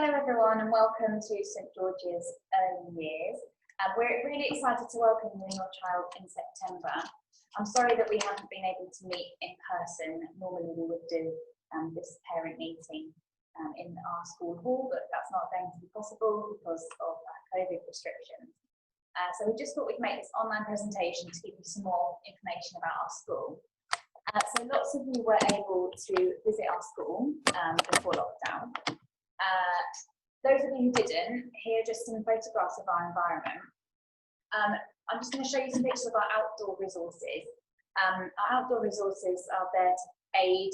Hello everyone and welcome to St George's Early Years. We're really excited to welcome you and your child in September. I'm sorry that we haven't been able to meet in person. Normally we would do this parent meeting in our school hall, but that's not going to be possible because of COVID restrictions. So we just thought we'd make this online presentation to give you some more information about our school. So lots of you were able to visit our school before lockdown. Those of you who didn't, here are just some photographs of our environment. I'm just going to show you some pictures of our outdoor resources. Our outdoor resources are there to aid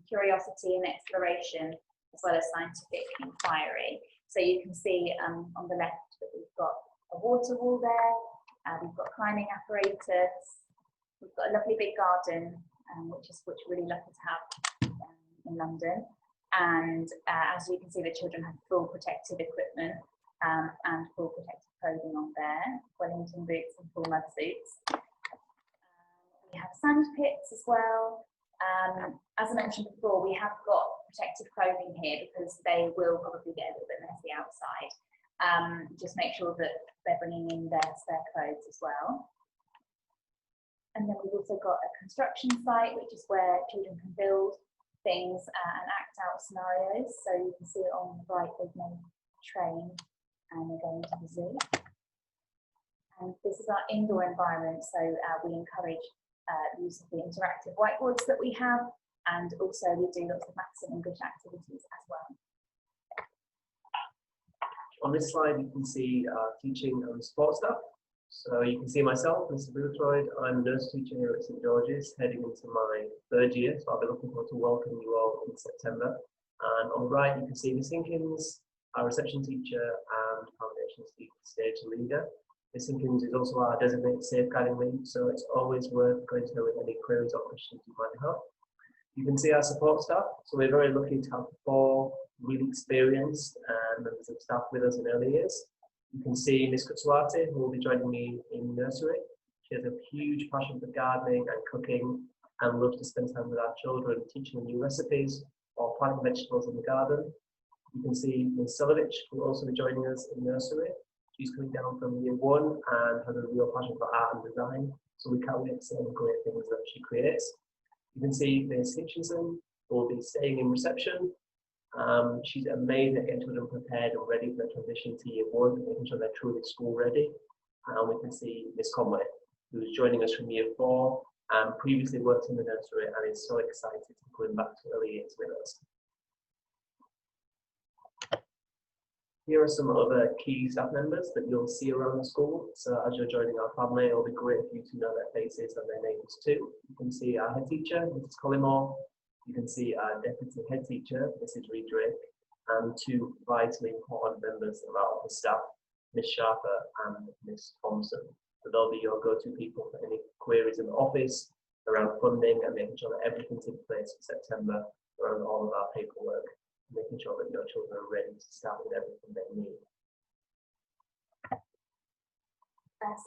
curiosity and exploration, as well as scientific inquiry. So you can see on the left that we've got a water wall there, we've got climbing apparatus, we've got a lovely big garden, which we're really lucky to have in London. And as you can see, the children have full protective equipment and full protective clothing on there, Wellington boots and full mud suits. We have sand pits as well. As I mentioned before, we have got protective clothing here because they will probably get a little bit messy outside. Just make sure that they're bringing in their spare clothes as well. And then we've also got a construction site, which is where children can build things and act out scenarios. So you can see it on the right, they've made a train and they're going to the zoo. And this is our indoor environment, so we encourage use of the interactive whiteboards that we have, and also we do lots of maths and English activities as well. On this slide you can see teaching and support staff. So you can see myself, Mr. Boothroyd. I'm a nursery teacher here at St George's, heading into my third year, so I'll be looking forward to welcoming you all in September. And on the right you can see Miss Hinkins, our reception teacher and foundation stage leader. Miss Hinkins is also our designated safeguarding lead, so it's always worth going to her with any queries or questions you might have. You can see our support staff, so we're very lucky to have 4 really experienced members of staff with us in early years. You can see Miss Kutsuwate, who will be joining me in nursery. She has a huge passion for gardening and cooking and loves to spend time with our children, teaching them new recipes or planting vegetables in the garden. You can see Ms. Solovich, who will also be joining us in nursery. She's coming down from year 1 and has a real passion for art and design, so we can't wait to see the great things that she creates. You can see Ms. Hitchinson, who will be staying in reception. She's amazing at getting children prepared and ready for the transition to year 1, making sure they're truly school ready. And we can see Miss Conway, who's joining us from year 4 and previously worked in the nursery and is so excited to be coming back to early years with us. Here are some other key staff members that you'll see around the school. So as you're joining our family, it'll be great for you to know their faces and their names too. You can see our head teacher, Mrs. Collymore. You can see our deputy head teacher, Mrs. Reed Drake, and 2 vitally important members of our office staff, Miss Sharper and Miss Thompson. So they'll be your go-to people for any queries in the office around funding and making sure that everything's in place for September around all of our paperwork, making sure that your children are ready to start with everything they need.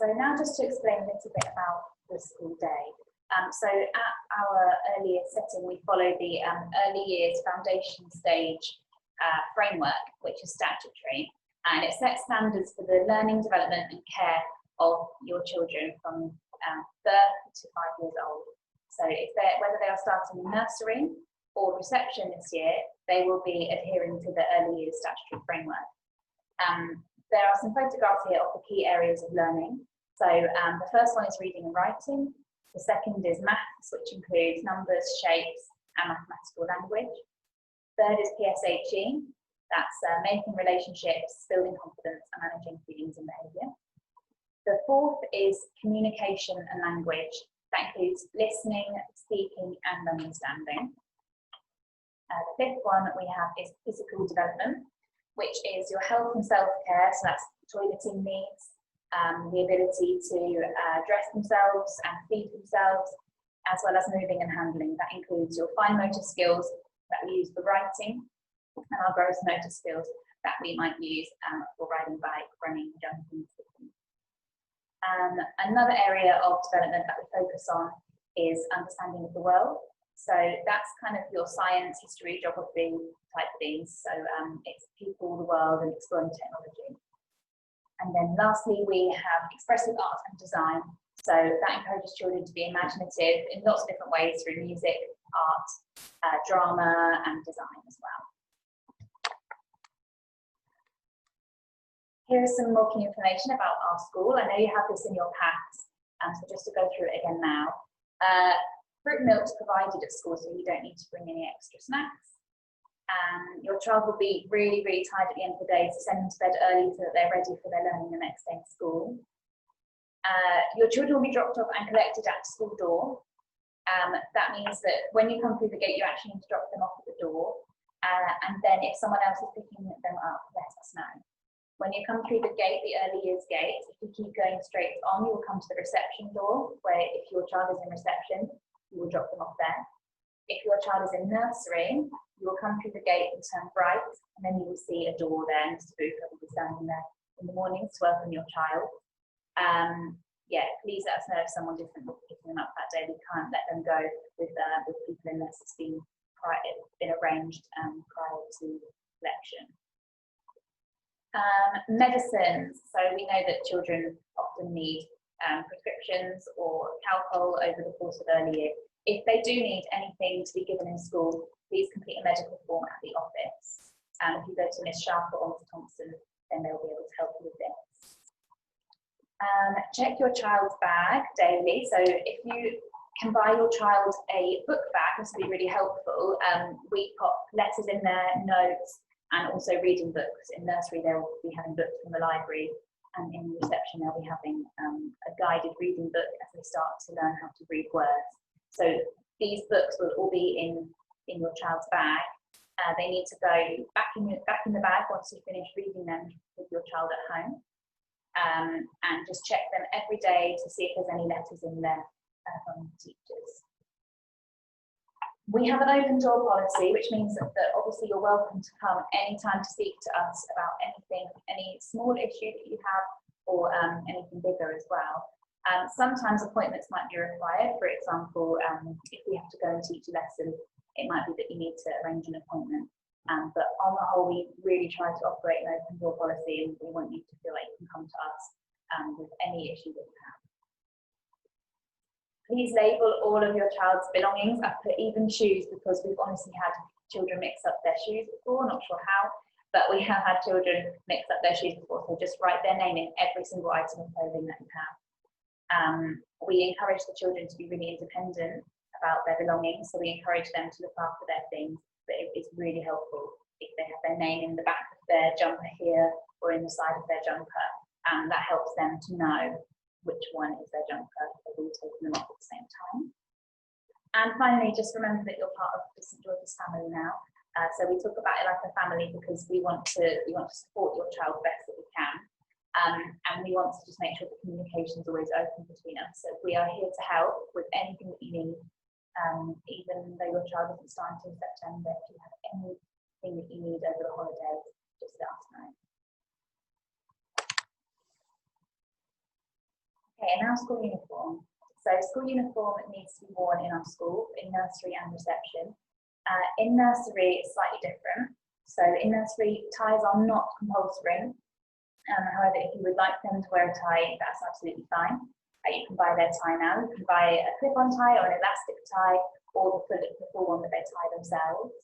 So now just to explain a little bit about the school day. So at our early years setting, we follow the early years foundation stage framework, which is statutory, and it sets standards for the learning, development and care of your children from birth to 5 years old. So if whether they are starting in nursery or reception this year, they will be adhering to the early years statutory framework. There are some photographs here of the key areas of learning. So the first one is reading and writing. The second is maths, which includes numbers, shapes, and mathematical language. Third is PSHE, that's making relationships, building confidence, and managing feelings and behaviour. The fourth is communication and language. That includes listening, speaking, and understanding. The fifth one that we have is physical development, which is your health and self-care, so that's toileting needs, the ability to dress themselves and feed themselves, as well as moving and handling. That includes your fine motor skills that we use for writing, and our gross motor skills that we might use for riding bike, running, jumping, skipping. Another area of development that we focus on is understanding of the world. So that's kind of your science, history, geography type things. So it's people, the world, and exploring technology. And then lastly, we have expressive art and design. So that encourages children to be imaginative in lots of different ways through music, art, drama, and design as well. Here's some more key information about our school. I know you have this in your packs, so just to go through it again now. Fruit and milk is provided at school, so you don't need to bring any extra snacks. Your child will be really, really tired at the end of the day, so send them to bed early so that they're ready for their learning the next day at school. Your children will be dropped off and collected at the school door. That means that when you come through the gate, you actually need to drop them off at the door. And then if someone else is picking them up, let us know. When you come through the gate, the early years gate, if you keep going straight on, you will come to the reception door, where if your child is in reception, you will drop them off there. If your child is in nursery, you will come through the gate and turn right, and then you will see a door there. Mr. Boothroyd will be standing there in the mornings to welcome your child. Yeah, please let us know if someone different will be picking them up that day. We can't let them go with people unless it's been arranged prior to collection. Medicines. So we know that children often need prescriptions or Calpol over the course of early year. If they do need anything to be given in school, please complete a medical form at the office. If you go to Miss Sharp or Miss Thompson, then they'll be able to help you with this. Check your child's bag daily. So if you can buy your child a book bag, this will be really helpful. We put letters in there, notes, and also reading books. In nursery, they'll be having books from the library, and in reception, they'll be having a guided reading book as they start to learn how to read words. So these books will all be in your child's bag. They need to go back in the bag once you finish reading them with your child at home, and just check them every day to see if there's any letters in there from the teachers. We have an open door policy, which means that obviously you're welcome to come anytime to speak to us about anything, any small issue that you have, or anything bigger as well. Sometimes appointments might be required. For example, if we have to go and teach a lesson, it might be that you need to arrange an appointment. But on the whole, we really try to operate an open door policy, and we want you to feel like you can come to us with any issue that you have. Please label all of your child's belongings. I've put even shoes because we've honestly had children mix up their shoes before, not sure how, but we have had children mix up their shoes before, so just write their name in every single item of clothing that you have. We encourage the children to be really independent about their belongings, so we encourage them to look after their things, but it's really helpful if they have their name in the back of their jumper here or in the side of their jumper. That helps them to know which one is their jumper, if they're all taking them off at the same time. And finally, just remember that you're part of the St George's family now. So we talk about it like a family because we want to support your child best that we can. And we want to just make sure the communication is always open between us. So we are here to help with anything that you need, even though your child isn't starting until September. If you have anything that you need over the holidays, just let us know. Okay, and now school uniform. So school uniform needs to be worn in our school, in nursery and reception. In nursery, it's slightly different. So in nursery, ties are not compulsory. However, if you would like them to wear a tie, that's absolutely fine. You can buy their tie now. You can buy a clip-on tie or an elastic tie, or the full one that they tie themselves.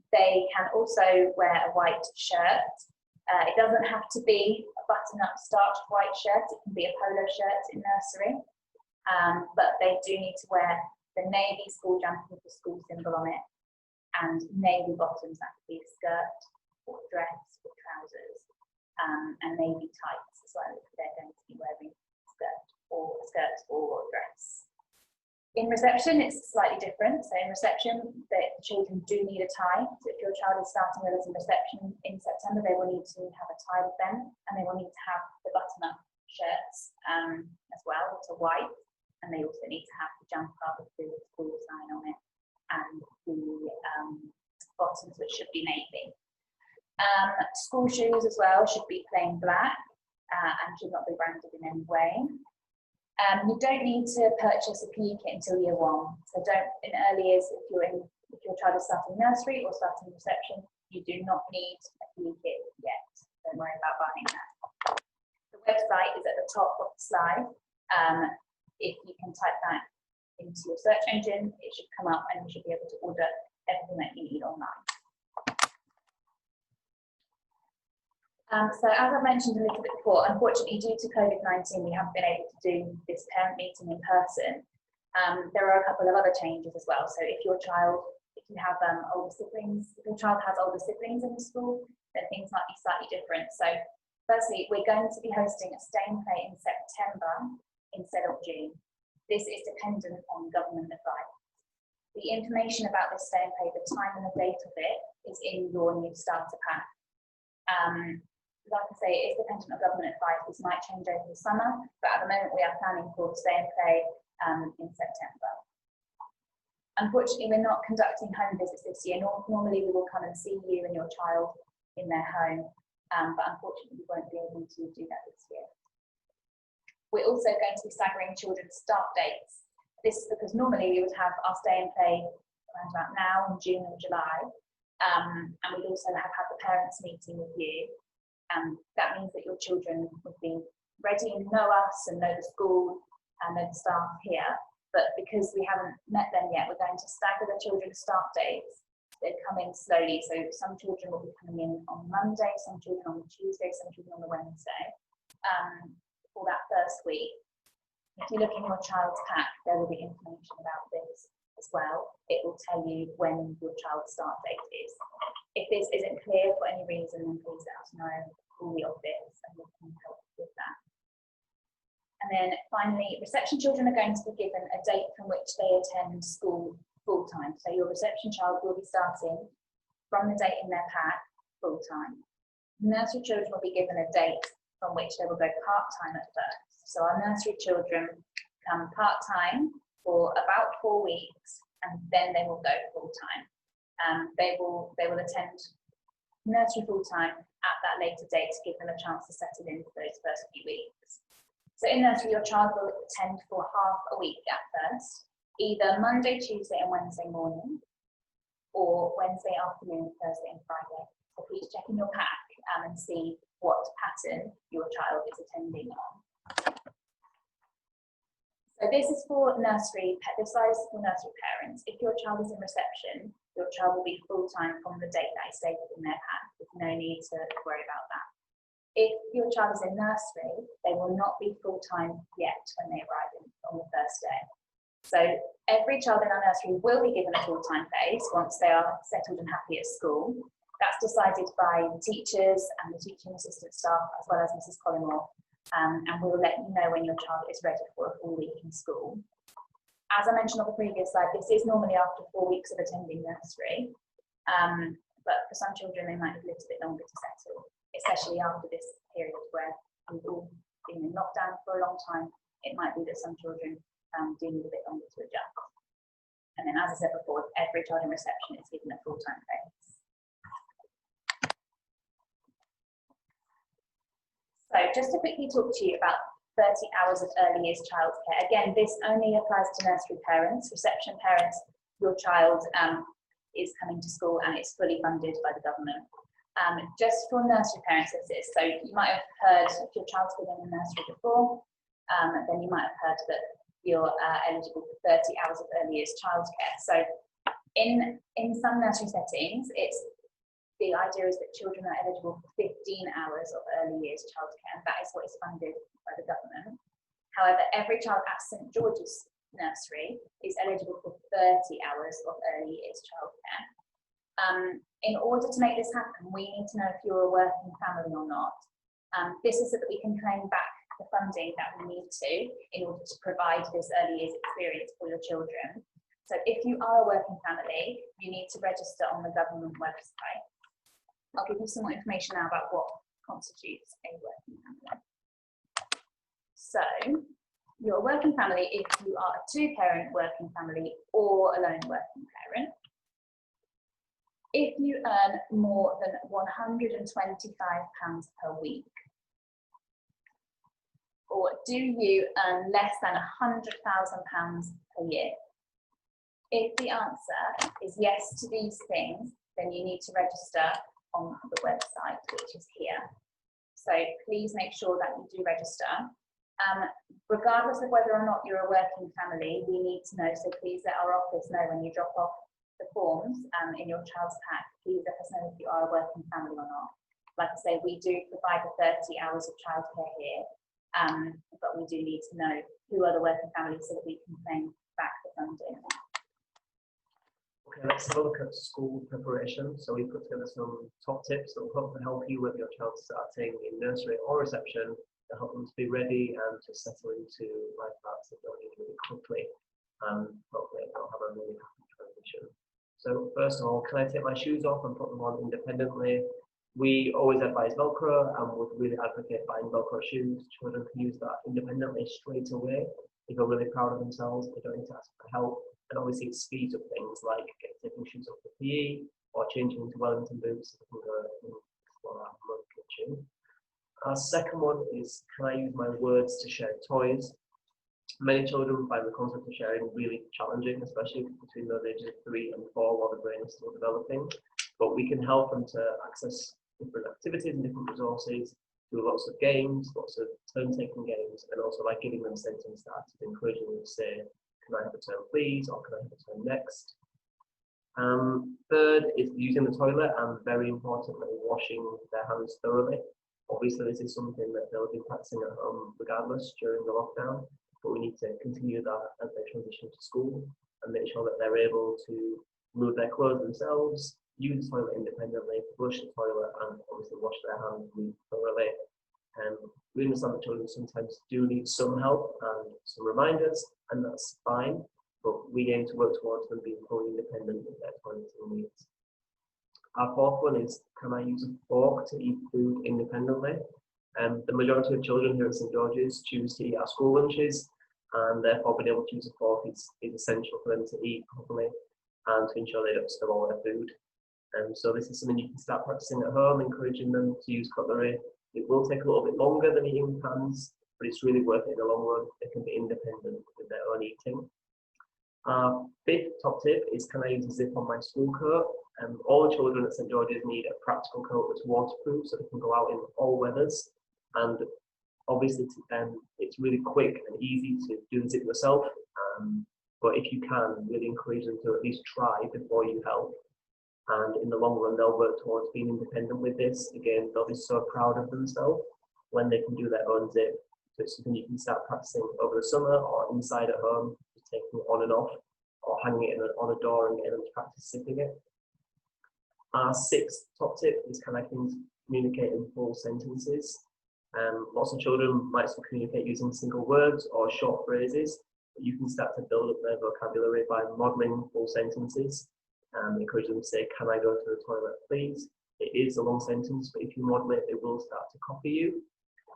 They can also wear a white shirt. It doesn't have to be a button-up starched white shirt. It can be a polo shirt in nursery. But they do need to wear the navy school jumper with the school symbol on it, and navy bottoms. That could be a skirt or dress or trousers, and navy tights as well if they're going to be wearing a skirt or dress. In reception, it's slightly different. So in reception, the children do need a tie. So if your child is starting with us in reception in September, they will need to have a tie with them, and they will need to have the button-up shirts as well, which are white, and they also need to have the jumper with the school sign on it, and the bottoms, which should be navy. School shoes as well should be plain black and should not be branded in any way. You don't need to purchase a PE kit until year 1. So don't, in early years, if your child is starting nursery or starting reception, you do not need a PE kit yet. Don't worry about buying that. The website is at the top of the slide. If you can type that into your search engine, it should come up and you should be able to order everything that you need online. So as I mentioned a little bit before, unfortunately due to COVID-19 we haven't been able to do this parent meeting in person. There are a couple of other changes as well. So if you have older siblings, if your child has older siblings in the school, then things might be slightly different. So firstly, we're going to be hosting a stay and play in September instead of June. This is dependent on government advice. The information about this stay and play, the time and the date of it, is in your new starter pack. Like I say, it is dependent on government advice. This might change over the summer, but at the moment we are planning for stay and play in September. Unfortunately, we're not conducting home visits this year. Normally we will come and see you and your child in their home, but unfortunately we won't be able to do that this year. We're also going to be staggering children's start dates. This is because normally we would have our stay and play around about now in June or July, and we'd also have had the parents meeting with you. That means that your children would be ready and know us and know the school and know the staff here. But because we haven't met them yet, we're going to stagger the children's start dates. They come in slowly. So some children will be coming in on Monday, some children on the Tuesday, some children on the Wednesday for that first week. If you look in your child's pack, there will be information about this as well. It will tell you when your child's start date is. If this isn't clear for any reason, then please let us know, call the office and we can help with that. And then finally, reception children are going to be given a date from which they attend school full time. So your reception child will be starting from the date in their pack full time. Nursery children will be given a date from which they will go part time at first. So our nursery children come part time for about 4 weeks and then they will go full time. They will attend nursery full time at that later date to give them a chance to settle in for those first few weeks. So in nursery, your child will attend for half a week at first, either Monday, Tuesday and Wednesday morning, or Wednesday afternoon, Thursday and Friday. So please check in your pack and see what pattern your child is attending on. So this is for nursery, this slide is for nursery parents. If your child is in reception, your child will be full-time from the date that is stated in their pack. There's no need to worry about that. If your child is in nursery, they will not be full-time yet when they arrive on the first day. So every child in our nursery will be given a full-time place once they are settled and happy at school. That's decided by the teachers and the teaching assistant staff, as well as Mrs. Collymore. And we'll let you know when your child is ready for a full week in school. As I mentioned on the previous slide, this is normally after 4 weeks of attending nursery, but for some children they might have a little bit longer to settle, especially after this period where we've all been in lockdown for a long time. It might be that some children do need a bit longer to adjust. And then, as I said before, every child in reception is given a full-time place. So just to quickly talk to you about 30 hours of early years childcare. Again, this only applies to nursery parents. Reception parents, your child is coming to school and it's fully funded by the government. Just for nursery parents, this is. So you might have heard, if your child's been in the nursery before, then you might have heard that you're eligible for 30 hours of early years childcare. So in some nursery settings, the idea is that children are eligible for 15 hours of early years childcare, and that is what is funded by the government. However, every child at St George's Nursery is eligible for 30 hours of early years childcare. In order to make this happen, we need to know if you're a working family or not. This is so that we can claim back the funding that we need to in order to provide this early years experience for your children. So if you are a working family, you need to register on the government website. I'll give you some more information now about what constitutes a working family. So, you're a working family if you are a two-parent working family or a lone working parent. If you earn more than £125 per week. Or do you earn less than £100,000 per year? If the answer is yes to these things, then you need to register on the website, which is here. So please make sure that you do register. Regardless of whether or not you're a working family, we need to know, so please let our office know when you drop off the forms in your child's pack. Please let us know if you are a working family or not. Like I say, we do provide the 30 hours of childcare here, but we do need to know who are the working families so that we can claim back the funding. Okay, let's have a look at school preparation. So we put together some top tips that will hopefully help you with your child starting in nursery or reception, to help them to be ready and to settle into life paths that don't need really quickly, and hopefully they'll have a really happy transition. So first of all, can I take my shoes off and put them on independently? We always advise Velcro and would really advocate buying Velcro shoes. Children can use that independently straight away. They feel really proud of themselves, they don't need to ask for help. And obviously it speeds up things like taking shoes off the PE or changing into Wellington boots so they can go and explore that mud kitchen. Our second one is, can I use my words to share toys? Many children find the concept of sharing really challenging, especially between those ages of 3 and 4 while the brain is still developing. But we can help them to access different activities and different resources through lots of games, lots of turn-taking games, and also by giving them sentence starters, encouraging them to say, can I have a turn please, or can I have a turn next? Third is using the toilet, and very importantly, washing their hands thoroughly. Obviously, this is something that they'll be practicing at home regardless during the lockdown, but we need to continue that as they transition to school and make sure that they're able to move their clothes themselves, use the toilet independently, flush the toilet, and obviously wash their hands really thoroughly. We understand that children sometimes do need some help and some reminders, and that's fine, but we aim to work towards them being fully independent with their toileting needs. Our fourth one is, can I use a fork to eat food independently? The majority of children here at St George's choose to eat our school lunches, and therefore being able to use a fork is essential for them to eat properly and to ensure they don't spill all their food. So this is something you can start practicing at home, encouraging them to use cutlery. It will take a little bit longer than eating pans, but it's really worth it in the long run. They can be independent with their own eating. Fifth top tip is, can I use a zip on my school coat? All the children at St George's need a practical coat that's waterproof so they can go out in all weathers. And obviously it's really quick and easy to do the zip yourself. But if you can, really encourage them to at least try before you help. And in the long run, they'll work towards being independent with this. Again, they'll be so proud of themselves when they can do their own zip. So it's something you can start practicing over the summer or inside at home, just taking it on and off, or hanging it on a door and getting them to practice zipping it. Our sixth top tip is, can I communicate in full sentences? Lots of children might still communicate using single words or short phrases, but you can start to build up their vocabulary by modelling full sentences. Encourage them to say, can I go to the toilet please? It is a long sentence, but if you model it, it will start to copy you.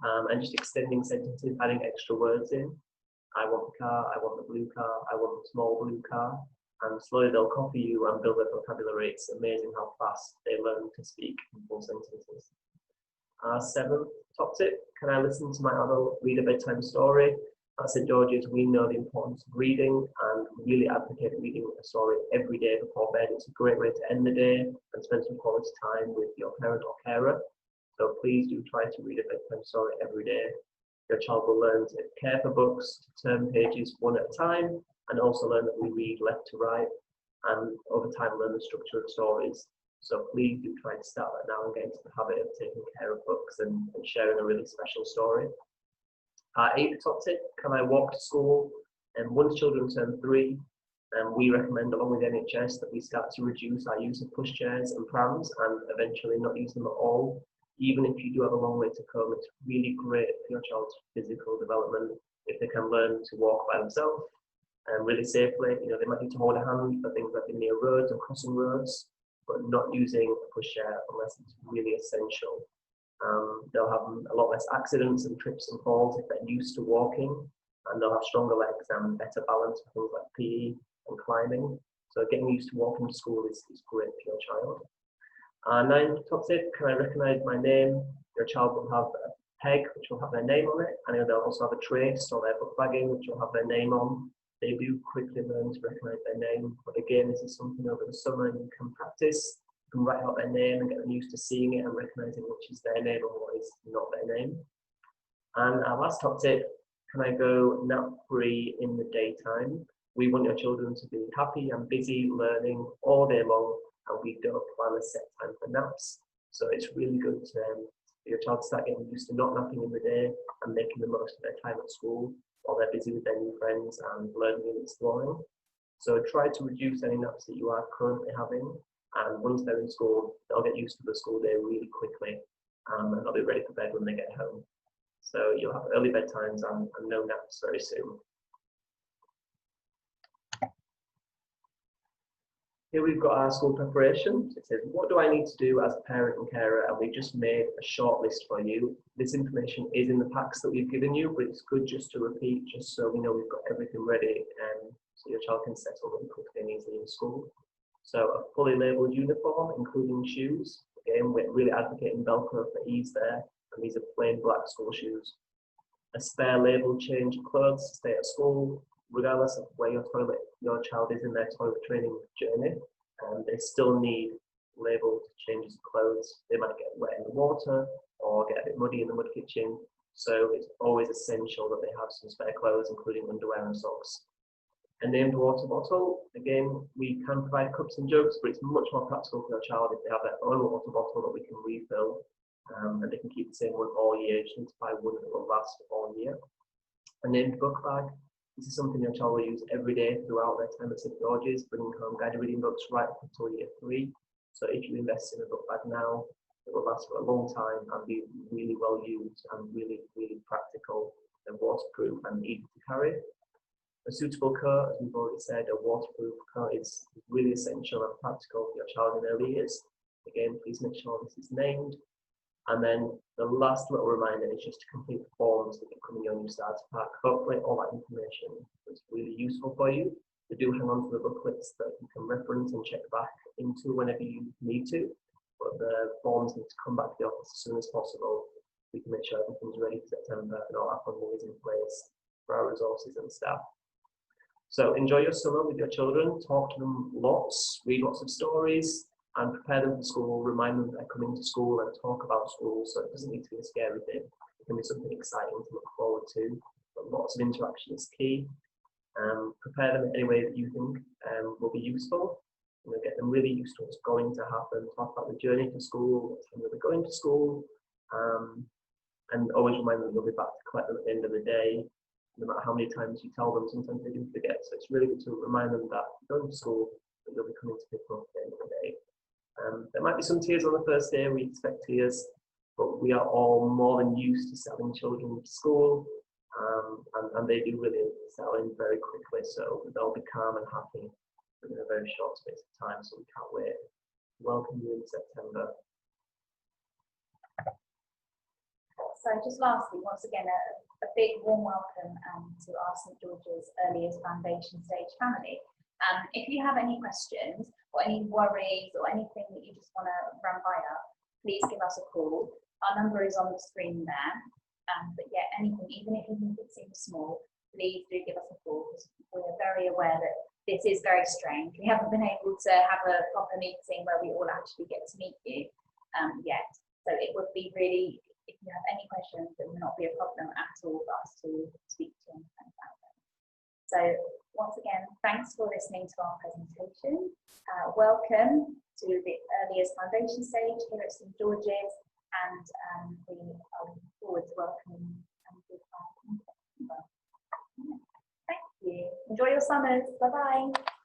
And just extending sentences, adding extra words in. I want the car, I want the blue car, I want the small blue car. And slowly they'll copy you and build their vocabulary. It's amazing how fast they learn to speak in full sentences. Seventh top tip, can I listen to my adult read a bedtime story? At St George's, we know the importance of reading and really advocate reading a story every day before bed. It's a great way to end the day and spend some quality time with your parent or carer. So please do try to read a bedtime story every day. Your child will learn to care for books, to turn pages one at a time, and also learn that we read left to right, and over time learn the structure of stories. So please do try to start that now and get into the habit of taking care of books and sharing a really special story. Eighth top tip, can I walk to school? Once children turn 3, we recommend, along with NHS, that we start to reduce our use of pushchairs and prams and eventually not use them at all. Even if you do have a long way to come, it's really great for your child's physical development if they can learn to walk by themselves and really safely. You know, they might need to hold a hand for things like being near roads and crossing roads, but not using a pushchair unless it's really essential. They'll have a lot less accidents and trips and falls if they're used to walking, and they'll have stronger legs and better balance for things like PE and climbing. So getting used to walking to school is great for your child. Ninth top tip, can I recognise my name? Your child will have peg, which will have their name on it, and they'll also have a tray to store their book bag in, which will have their name on. They do quickly learn to recognise their name, but again, this is something over the summer you can practice. You can write out their name and get them used to seeing it and recognising which is their name and what is not their name. And our last top tip, can I go nap-free in the daytime? We want your children to be happy and busy learning all day long, and we don't plan a set time for naps. So it's really good to, for your child to start getting used to not napping in the day and making the most of their time at school while they're busy with their new friends and learning and exploring. So try to reduce any naps that you are currently having, and once they're in school, they'll get used to the school day really quickly, and they'll be ready for bed when they get home. So you'll have early bedtimes and no naps very soon. Here we've got our school preparation. It says, what do I need to do as a parent and carer? And we just made a short list for you. This information is in the packs that we've given you, but it's good just to repeat, just so we know we've got everything ready, and so your child can settle really quickly and easily in school. So a fully labelled uniform, including shoes. Again, we're really advocating Velcro for ease there, and these are plain black school shoes. A spare labelled change of clothes to stay at school, regardless of where your child is in their toilet training journey, they still need labelled changes of clothes. They might get wet in the water or get a bit muddy in the mud kitchen, so it's always essential that they have some spare clothes, including underwear and socks. A named water bottle. Again, we can provide cups and jugs, but it's much more practical for your child if they have their own water bottle that we can refill, and they can keep the same one all year. You just need to buy one that will last all year. A named book bag. This is something your child will use every day throughout their time at St George's, bringing home guided reading books right up until year 3. So if you invest in a book bag now, it will last for a long time and be really well used and really, really practical and waterproof and easy to carry. A suitable coat, as we've already said, a waterproof coat is really essential and practical for your child in early years. Again, please make sure this is named. And then the last little reminder is just to complete the forms that come in your new starter pack. Hopefully all that information was really useful for you. They do hang on to the booklets that you can reference and check back into whenever you need to, but the forms need to come back to the office as soon as possible. We can make sure everything's ready for September and all our funding is in place for our resources and staff. So enjoy your summer with your children, talk to them lots, read lots of stories, and prepare them for school, remind them that they're coming to school and talk about school, so it doesn't need to be a scary thing. It can be something exciting to look forward to, but lots of interaction is key. Prepare them in any way that you think will be useful. Get them really used to what's going to happen, talk about the journey to school, what time they'll be going to school, and always remind them that you'll be back to collect them at the end of the day. No matter how many times you tell them, sometimes they do forget, so it's really good to remind them that you're going to school, that you'll be coming to pick them up at the end of the day. There might be some tears on the first day, we expect tears, but we are all more than used to settling children to school, and they do really settle in very quickly, so they'll be calm and happy within a very short space of time, so we can't wait to welcome you in September. So just lastly, once again, a big warm welcome to our St George's Early Years Foundation Stage family. If you have any questions or any worries or anything that you just want to run by us, please give us a call. Our number is on the screen there. But yeah, anything, even if you think it seems small, please do give us a call, because we're very aware that this is very strange. We haven't been able to have a proper meeting where we all actually get to meet you yet. So it would be really, if you have any questions, it will not be a problem at all for us to speak to you about them. So once again, thanks for listening to our presentation. Welcome to the Early Years Foundation stage here at St George's, and we are looking forward to welcoming you. Thank you. Enjoy your summers. Bye-bye.